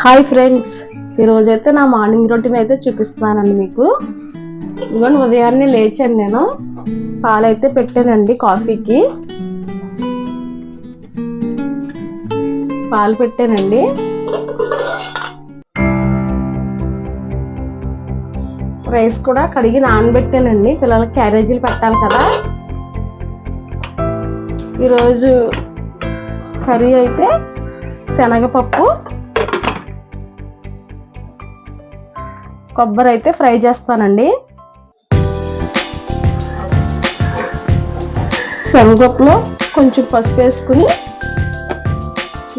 Hi friends, ఈరోజైతే నా morning routine అయితే చూపిస్తున్నానండి మీకు. ఇదిగోండి, ఉదయాన్నే లేచాను నేను. పాలైతే పెట్టానండి కాఫీకి. పాలు పెట్టానండి. రైస్ కూడా కడిగి నానబెట్టానండి, పిల్లలకి క్యారేజీలు పెట్టాలి కదా. ఈరోజు కర్రీ అయితే శనగపప్పు, కొబ్బరి అయితే ఫ్రై చేస్తానండి. శనగపప్పులో కొంచెం పసుపు వేసుకుని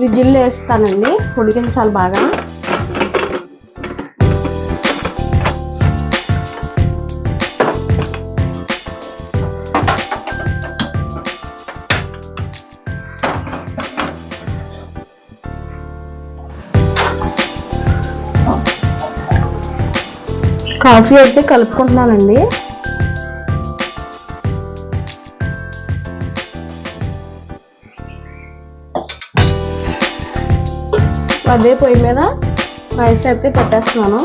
విజిల్లో వేస్తానండి, ఉడికించాలి బాగా. కాఫీ అయితే కలుపుకుంటున్నానండి. అదే పొయ్యి మీద రైస్ అయితే పెట్టేస్తున్నాను.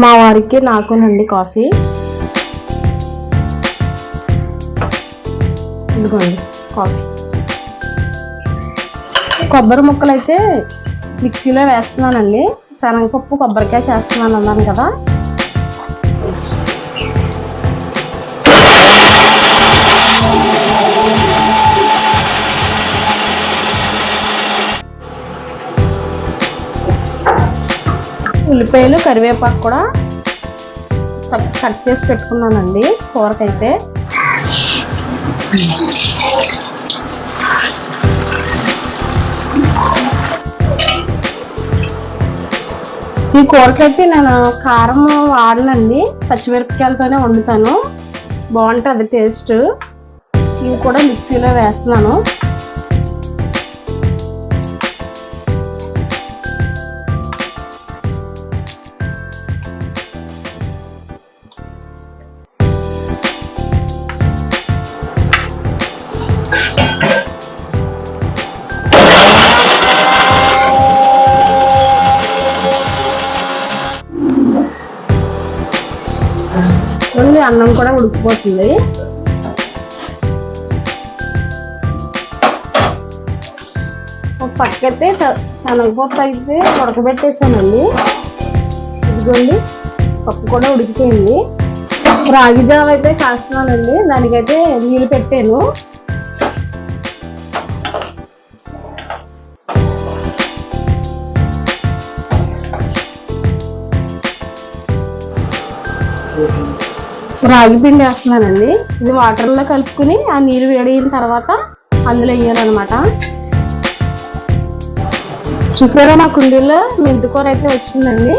మా వారికి నాకునండి కాఫీ. ఇదిగోండి కాఫీ. కొబ్బరి ముక్కలు అయితే మిక్సీలో వేస్తున్నానండి. శనగపప్పు కొబ్బరికాయ చేస్తున్నాను అన్నాను కదా. ఉల్లిపాయలు కరివేపాకు కూడా కట్ చేసి పెట్టుకున్నానండి కూరకైతే. ఈ కూరకైతే నేను కారం వాడనండి, పచ్చిమిరపకాయలతోనే వండుతాను, బాగుంటుంది టేస్ట్. ఇవి కూడా మిక్సీలో వేస్తున్నాను. అన్నం కూడా ఉడికిపోతుంది. ఒక పక్కైతే శనగపప్పు అయితే ఉడకబెట్టేసానండి. ఇదిగోండి, పప్పు కూడా ఉడికిపోయింది. రాగి జావ అయితే కాస్తున్నానండి, దానికైతే నీళ్ళు పెట్టాను. రాగి పిండి వేస్తున్నానండి. ఇది వాటర్లో కలుపుకుని ఆ నీరు వేడిన తర్వాత అందులో వేయాలన్నమాట. చూసారా, మా కుండీలో మెంతికూర అయితే వచ్చిందండి.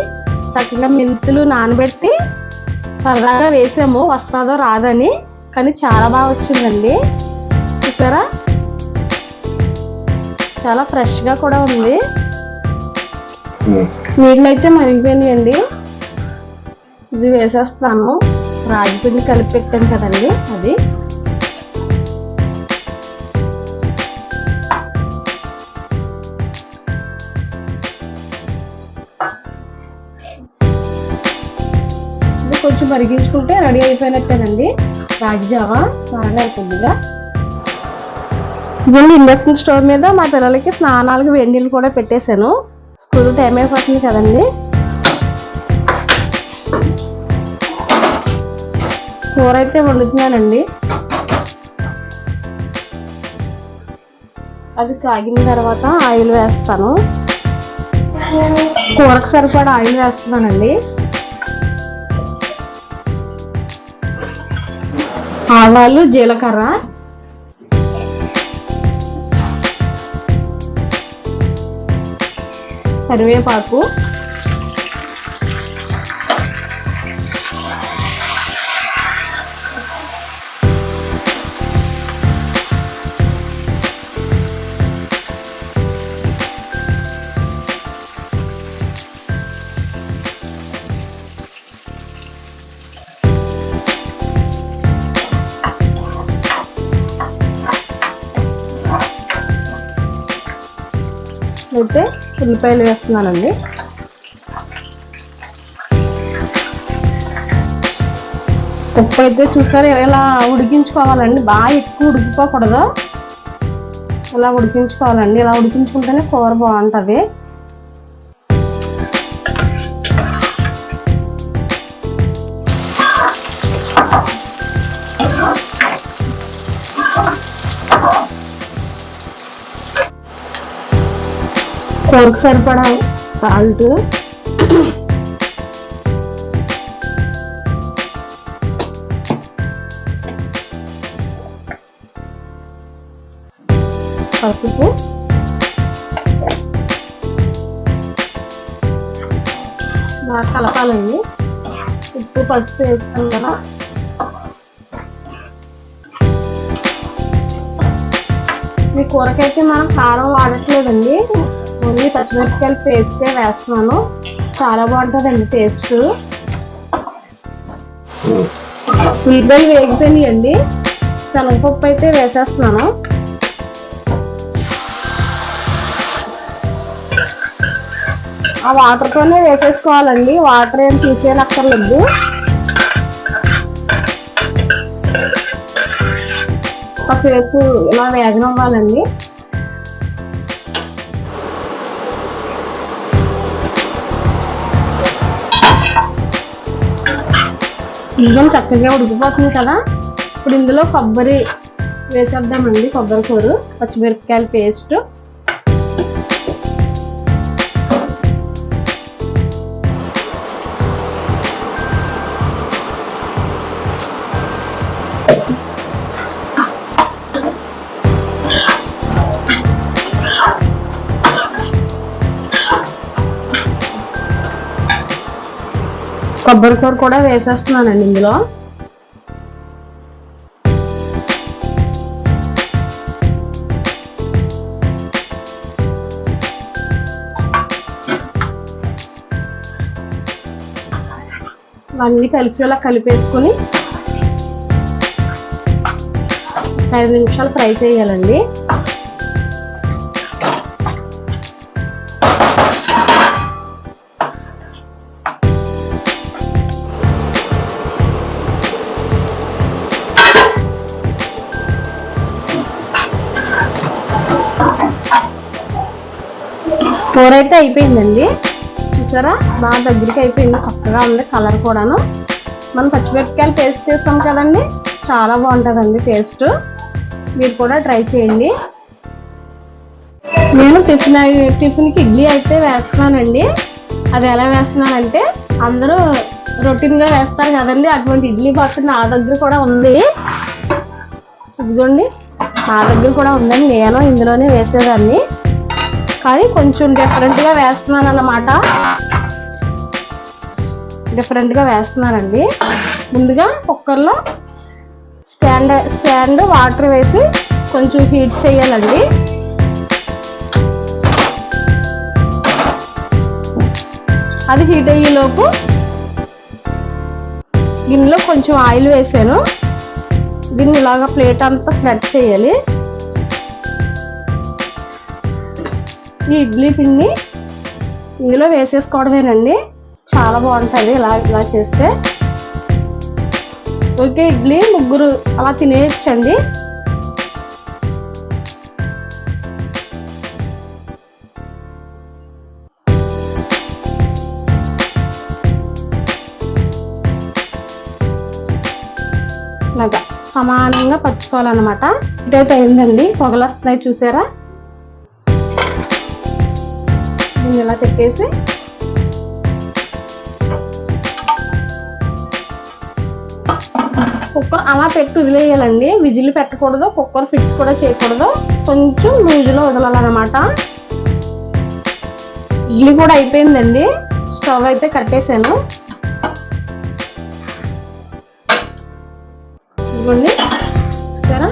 చక్కగా మెంతులు నానబెట్టి సరదాగా వేసాము, వస్తుందో రాదని, కానీ చాలా బాగా వచ్చిందండి. చూసారా, చాలా ఫ్రెష్గా కూడా ఉంది. నీళ్ళు అయితే మరిగిపోయినాయండి. ఇది వేసేస్తాను. రాగి పిండి కలిపి పెట్టాను కదండి, అది. ఇది కొంచెం మరిగించుకుంటే రెడీ అయిపోయినట్టేనండి రాగి జావా. త్వరగా కొద్దిగా ఇవన్నీ ఇండక్షన్ స్టవ్ మీద మా పిల్లలకి స్నానాలకు వేడి నీళ్ళు కూడా పెట్టేశాను. స్కూల్ టైం అయిపోతుంది కదండి. కూర అయితే వండుతున్నానండి. అది కాగిన తర్వాత ఆయిల్ వేస్తాను. కూరకు సరిపడా ఆయిల్ వేస్తున్నానండి. ఆవాలు, జీలకర్ర, కరివేపాకు, అయితే ఉల్లిపాయలు వేస్తున్నానండి. పప్పు అయితే చూసారు ఇలా ఉడికించుకోవాలండి, బాగా ఎక్కువ ఉడికిపోకూడదు, ఇలా ఉడికించుకోవాలండి. ఇలా ఉడికించుకుంటేనే కూర బాగుంటుంది. కూరకు సరిపడా సాల్ట్, పసుపు, బాగా కలపాలండి. ఉప్పు పసుపు వేస్తాం కదా. ఈ కూరకైతే మనం కారం వాడట్లేదండి, ఓన్లీ పచ్చిమిరపకాయల పేస్టే వేస్తున్నాను. చాలా బాగుంటుందండి టేస్ట్. ఉల్లిపాయలు వేగిపోయినాయండి. శనగపప్పు అయితే వేసేస్తున్నాను. ఆ వాటర్తోనే వేసేసుకోవాలండి, వాటర్ ఏం తీసేయనక్కర్లేదు. కాసేపు ఇలా వేగనివ్వాలండి. ఇందులో చక్కగా ఉడికిపోతుంది కదా. ఇప్పుడు ఇందులో కొబ్బరి వేసేద్దామండి, కొబ్బరి కూర, పచ్చిమిరపకాయల పేస్ట్, కొబ్బరి కూర కూడా వేసేస్తున్నానండి ఇందులో. అన్నీ కలిసేలా కలిపేసుకుని 5 నిమిషాలు ఫ్రై చేయాలండి. కూర అయితే అయిపోయిందండి, చూసారా బాగా దగ్గరికి అయిపోయింది, చక్కగా ఉంది కలర్ కూడాను. మనం పచ్చిమిరపకాయలు పేస్ట్ చేస్తాం కదండి, చాలా బాగుంటుందండి టేస్ట్. మీరు కూడా ట్రై చేయండి. నేను టిఫిన్కి ఇడ్లీ అయితే వేస్తున్నానండి. అది ఎలా వేస్తున్నానంటే అందరూ రొటీన్గా వేస్తారు కదండి, అటువంటి ఇడ్లీ బాక్స్ నా దగ్గర కూడా ఉంది. ఇదిగోండి, నా దగ్గర కూడా ఉందండి, నేను ఇందులోనే వేసేదాన్ని, కానీ కొంచెం డిఫరెంట్గా వేస్తున్నాను అన్నమాట. డిఫరెంట్గా వేస్తున్నానండి. ముందుగా కుక్కర్లో స్టాండ్ వాటర్ వేసి కొంచెం హీట్ చేయాలండి. అది హీట్ అయ్యేలోపు గిన్నెలో కొంచెం ఆయిల్ వేసాను. దీన్ని ఇలాగా ప్లేట్ అంతా స్ప్రెడ్ చేయాలి. ఈ ఇడ్లీ పిండి ఇందులో వేసేసుకోవడమేనండి, చాలా బాగుంటుంది ఇలా చేస్తే. ఓకే, ఇడ్లీ ముగ్గురు అలా తినేయచ్చండి. ఇలాగా సమానంగా పరుచుకోవాలన్నమాట. ఇటైతే అయిందండి, పొగలు వస్తున్నాయి చూసారా. దీన్ని ఇలా పెట్టేసి కుక్కర్ అలా పెట్టి వదిలేయాలండి, విజిల్ పెట్టకూడదు, కుక్కర్ ఫిక్స్ కూడా చేయకూడదు, కొంచెం లూజులో వదలాలన్నమాట. ఇడ్లీ కూడా అయిపోయిందండి, స్టవ్ అయితే కట్టేసాను. ఇదిగోండి చూసారా,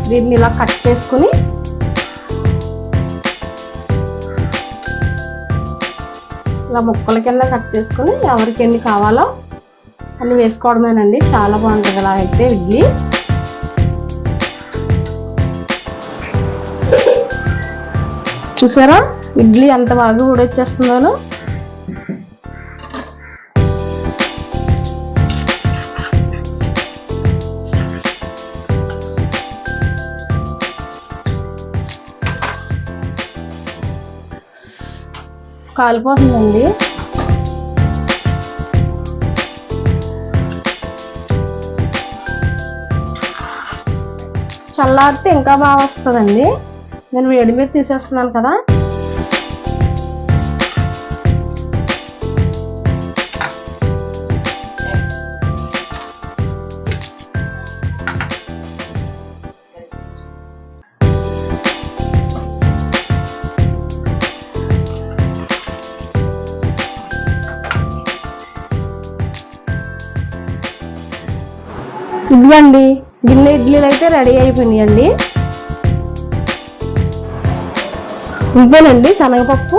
దీన్ని ఇలా కట్ చేసుకుని ఇలా ముక్కల కింద కట్ చేసుకుని ఎవరికి ఎన్ని కావాలో అన్ని వేసుకోవడమేనండి. చాలా బాగుంటుంది అలా అయితే ఇడ్లీ. చూసారా ఇడ్లీ ఎంత బాగా ఊడొచ్చేస్తుందోను. కాలిపోతుందండి. చల్లారితే ఇంకా బాగా వస్తుందండి. నేను వేడి మీద తీసేస్తున్నాను కదా. ఇదిగోండి గిన్నె ఇడ్లీలు అయితే రెడీ అయిపోయినాయండి. ఇదేనండి శనగపప్పు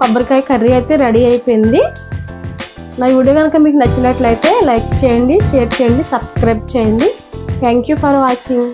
కొబ్బరికాయ కర్రీ అయితే రెడీ అయిపోయింది. నా వీడియో కనుక మీకు నచ్చినట్లయితే లైక్ చేయండి, షేర్ చేయండి, సబ్స్క్రైబ్ చేయండి. Thank you for watching.